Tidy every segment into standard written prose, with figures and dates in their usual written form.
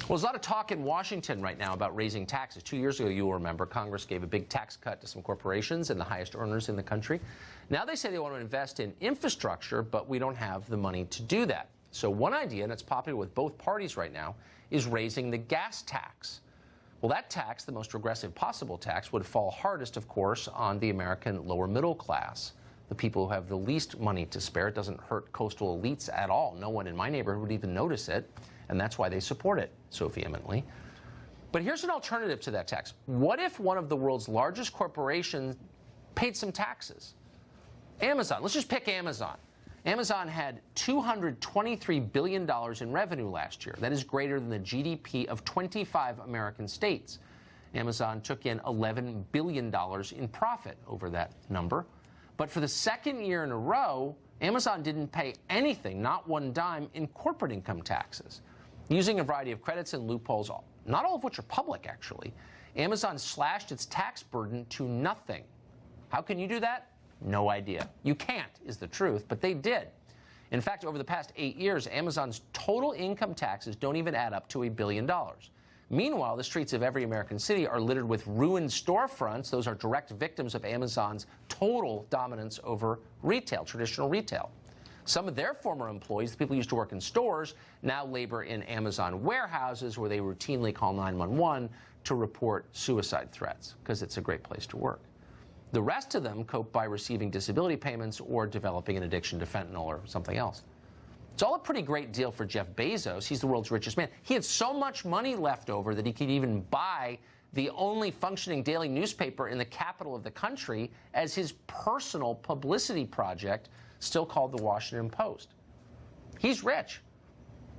Well, there's a lot of talk in Washington right now about raising taxes. 2 years ago, you'll remember, Congress gave a big tax cut to some corporations and the highest earners in the country. Now they say they want to invest in infrastructure, but we don't have the money to do that. So one idea, and it's popular with both parties right now, is raising the gas tax. Well, that tax, the most regressive possible tax, would fall hardest, of course, on the American lower middle class, the people who have the least money to spare. It doesn't hurt coastal elites at all. No one in my neighborhood would even notice it, and that's why they support it so vehemently. But here's an alternative to that tax. What if one of the world's largest corporations paid some taxes? Amazon. Let's just pick Amazon. Amazon had $223 billion in revenue last year. That is greater than the GDP of 25 American states. Amazon took in $11 billion in profit over that number. But for the second year in a row, Amazon didn't pay anything, not one dime, in corporate income taxes. Using a variety of credits and loopholes, not all of which are public, actually, Amazon slashed its tax burden to nothing. How can you do that? No idea. You can't, is the truth, but they did. In fact, over the past 8 years, Amazon's total income taxes don't even add up to $1 billion. Meanwhile, the streets of every American city are littered with ruined storefronts. Those are direct victims of Amazon's total dominance over retail, traditional retail. Some of their former employees, the people who used to work in stores, now labor in Amazon warehouses where they routinely call 911 to report suicide threats, because it's a great place to work. The rest of them cope by receiving disability payments or developing an addiction to fentanyl or something else. It's all a pretty great deal for Jeff Bezos. He's the world's richest man. He had so much money left over that he could even buy the only functioning daily newspaper in the capital of the country as his personal publicity project, still called the Washington Post. He's rich.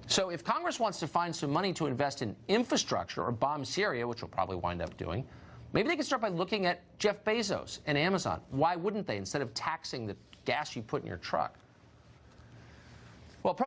So if Congress wants to find some money to invest in infrastructure or bomb Syria, which we'll probably wind up doing, maybe they can start by looking at Jeff Bezos and Amazon. Why wouldn't they, instead of taxing the gas you put in your truck?